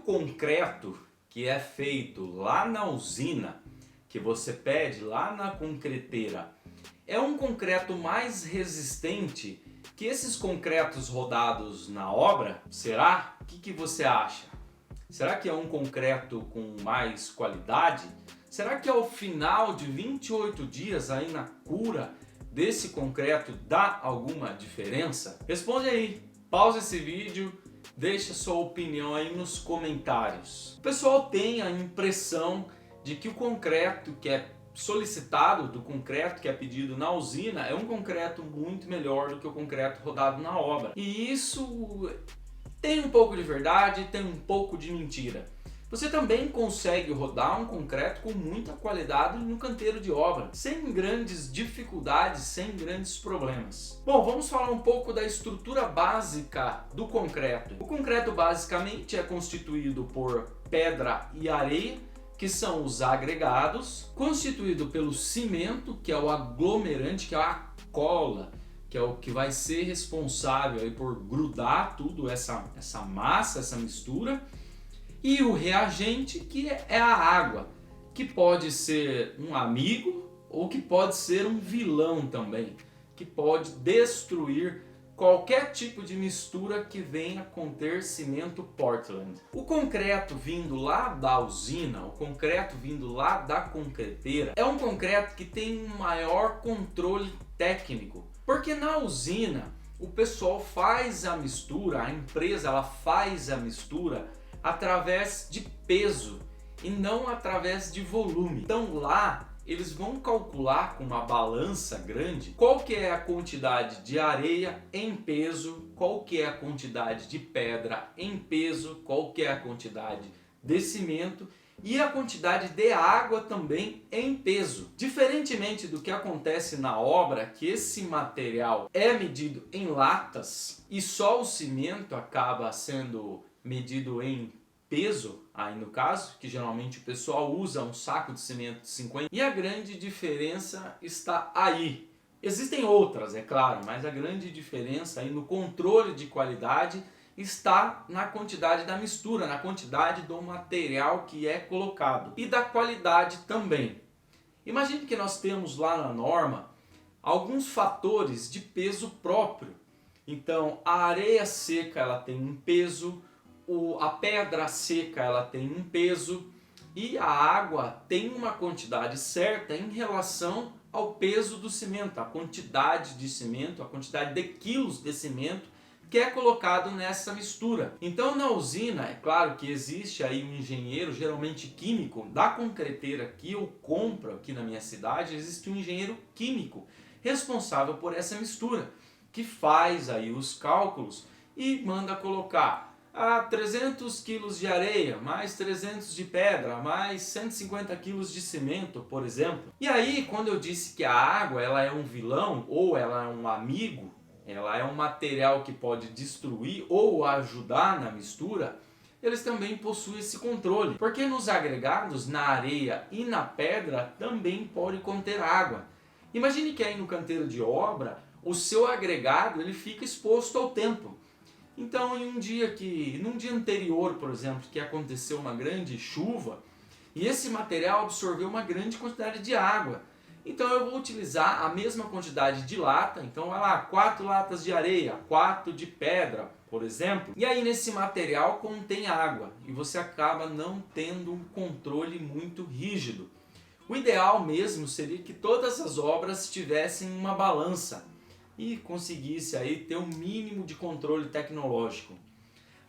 concreto que é feito lá na usina, que você pede lá na concreteira, é um concreto mais resistente que esses concretos rodados na obra? Será? O que você acha? Será que é um concreto com mais qualidade? Será que ao final de 28 dias aí na cura desse concreto dá alguma diferença? Responde aí, pausa esse vídeo, deixa sua opinião aí nos comentários. O pessoal tem a impressão de que o concreto que é solicitado, do concreto que é pedido na usina, é um concreto muito melhor do que o concreto rodado na obra. E isso tem um pouco de verdade, tem um pouco de mentira. Você também consegue rodar um concreto com muita qualidade no canteiro de obra, sem grandes dificuldades, sem grandes problemas. Bom, vamos falar um pouco da estrutura básica do concreto. O concreto basicamente é constituído por pedra e areia, que são os agregados, constituído pelo cimento, que é o aglomerante, que é a cola, que é o que vai ser responsável aí por grudar tudo essa massa, essa mistura, e o reagente, que é a água, que pode ser um amigo ou que pode ser um vilão também, que pode destruir qualquer tipo de mistura que venha conter cimento Portland. O concreto vindo lá da usina, o concreto vindo lá da concreteira, é um concreto que tem um maior controle técnico, porque na usina o pessoal faz a mistura, a empresa ela faz a mistura através de peso e não através de volume. Então lá eles vão calcular com uma balança grande qual que é a quantidade de areia em peso, qual que é a quantidade de pedra em peso, qual que é a quantidade de cimento e a quantidade de água também em peso. Diferentemente do que acontece na obra, que esse material é medido em latas e só o cimento acaba sendo medido em peso, aí no caso, que geralmente o pessoal usa um saco de cimento de 50, e a grande diferença está aí. Existem outras, é claro, mas a grande diferença aí no controle de qualidade está na quantidade da mistura, na quantidade do material que é colocado e da qualidade também. Imagine que nós temos lá na norma alguns fatores de peso próprio. Então a areia seca ela tem um peso, a pedra seca ela tem um peso e a água tem uma quantidade certa em relação ao peso do cimento, a quantidade de cimento, a quantidade de quilos de cimento que é colocado nessa mistura. Então na usina, é claro que existe aí um engenheiro, geralmente químico, da concreteira que eu compro aqui na minha cidade, existe um engenheiro químico responsável por essa mistura, que faz aí os cálculos e manda colocar 300 quilos de areia, mais 300 de pedra, mais 150 quilos de cimento, por exemplo. E aí, quando eu disse que a água ela é um vilão ou ela é um amigo, ela é um material que pode destruir ou ajudar na mistura, eles também possuem esse controle. Porque nos agregados, na areia e na pedra, também pode conter água. Imagine que aí no canteiro de obra, o seu agregado ele fica exposto ao tempo. Então, num dia anterior, por exemplo, que aconteceu uma grande chuva, e esse material absorveu uma grande quantidade de água. Então eu vou utilizar a mesma quantidade de lata, então vai lá, 4 latas de areia, 4 de pedra, por exemplo. E aí nesse material contém água, e você acaba não tendo um controle muito rígido. O ideal mesmo seria que todas as obras tivessem uma balança e conseguisse aí ter um mínimo de controle tecnológico.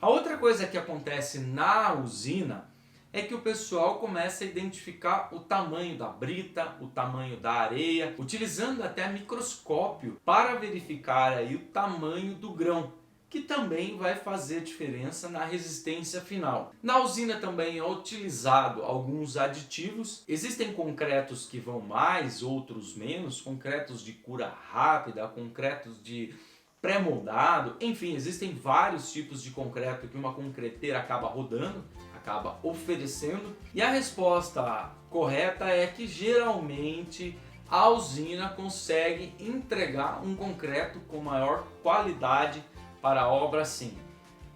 A outra coisa que acontece na usina é que o pessoal começa a identificar o tamanho da brita, o tamanho da areia, utilizando até microscópio para verificar aí o tamanho do grão, que também vai fazer diferença na resistência final. Na usina também é utilizado alguns aditivos. Existem concretos que vão mais, outros menos, concretos de cura rápida, concretos de pré-moldado, enfim, existem vários tipos de concreto que uma concreteira acaba rodando, acaba oferecendo. E a resposta correta é que geralmente a usina consegue entregar um concreto com maior qualidade para a obra sim.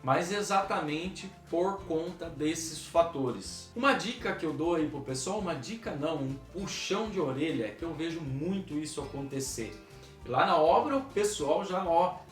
mas exatamente por conta desses fatores. Uma dica que eu dou aí pro pessoal, uma dica não, um puxão de orelha, que eu vejo muito isso acontecer. Lá na obra o pessoal já,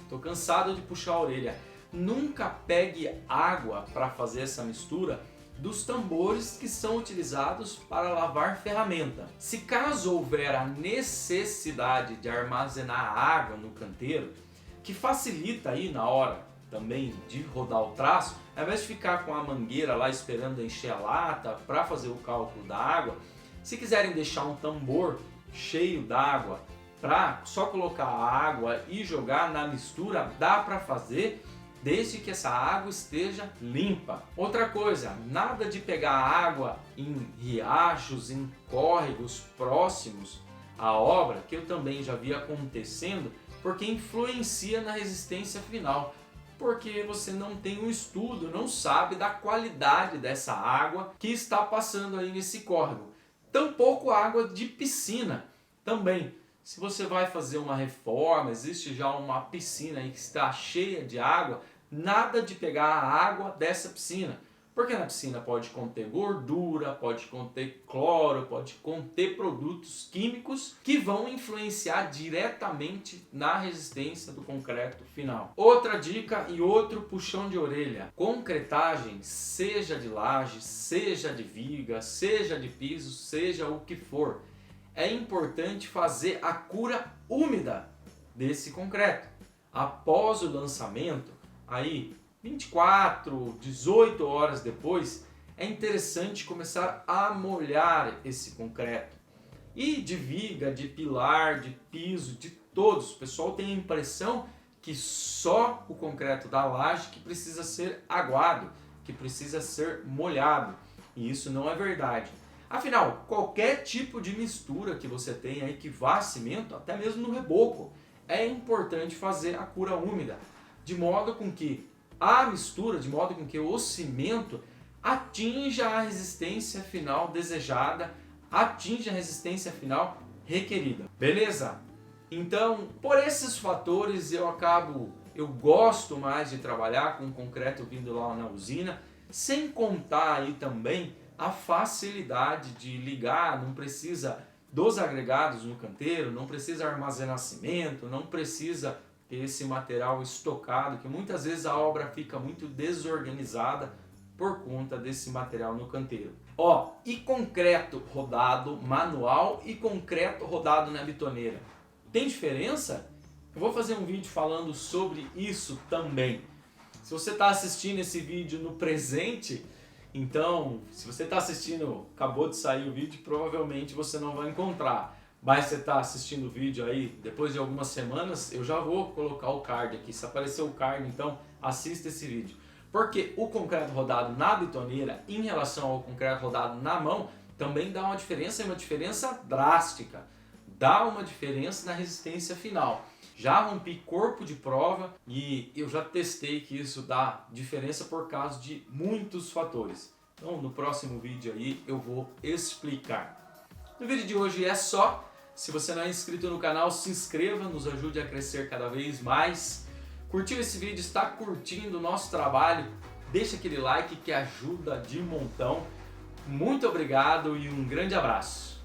tô cansado de puxar a orelha. Nunca pegue água para fazer essa mistura dos tambores que são utilizados para lavar ferramenta. Se caso houver a necessidade de armazenar água no canteiro, que facilita aí na hora também de rodar o traço, ao invés de ficar com a mangueira lá esperando encher a lata para fazer o cálculo da água, se quiserem deixar um tambor cheio d'água para só colocar a água e jogar na mistura, dá para fazer, desde que essa água esteja limpa. Outra coisa, nada de pegar água em riachos, em córregos próximos à obra, que eu também já vi acontecendo, porque influencia na resistência final. Porque você não tem um estudo, não sabe da qualidade dessa água que está passando aí nesse córrego. Tampouco água de piscina também. Se você vai fazer uma reforma, existe já uma piscina aí que está cheia de água, nada de pegar a água dessa piscina. Porque na piscina pode conter gordura, pode conter cloro, pode conter produtos químicos que vão influenciar diretamente na resistência do concreto final. Outra dica e outro puxão de orelha. Concretagem, seja de laje, seja de viga, seja de piso, seja o que for, é importante fazer a cura úmida desse concreto. Após o lançamento, aí 24, 18 horas depois, é interessante começar a molhar esse concreto. E de viga, de pilar, de piso, de todos. O pessoal tem a impressão que só o concreto da laje que precisa ser aguado, que precisa ser molhado. E isso não é verdade. Afinal, qualquer tipo de mistura que você tenha aí que vá cimento, até mesmo no reboco, é importante fazer a cura úmida, de modo com que a mistura, de modo com que o cimento atinja a resistência final desejada, atinja a resistência final requerida. Beleza? Então, por esses fatores eu gosto mais de trabalhar com concreto vindo lá na usina, sem contar aí também a facilidade de ligar, não precisa dos agregados no canteiro, não precisa armazenar cimento, não precisa ter esse material estocado, que muitas vezes a obra fica muito desorganizada por conta desse material no canteiro. E concreto rodado manual e concreto rodado na bitoneira. Tem diferença? Eu vou fazer um vídeo falando sobre isso também. Se você está assistindo esse vídeo no presente, então, se você está assistindo, acabou de sair o vídeo, provavelmente você não vai encontrar. Mas você está assistindo o vídeo aí, depois de algumas semanas, eu já vou colocar o card aqui. Se aparecer o card, então assista esse vídeo. Porque o concreto rodado na bitoneira, em relação ao concreto rodado na mão, também dá uma diferença, e uma diferença drástica. Dá uma diferença na resistência final. Já rompi corpo de prova e eu já testei que isso dá diferença por causa de muitos fatores. Então no próximo vídeo aí eu vou explicar. No vídeo de hoje é só. Se você não é inscrito no canal, se inscreva, nos ajude a crescer cada vez mais. Curtiu esse vídeo, está curtindo o nosso trabalho? Deixa aquele like que ajuda de montão. Muito obrigado e um grande abraço.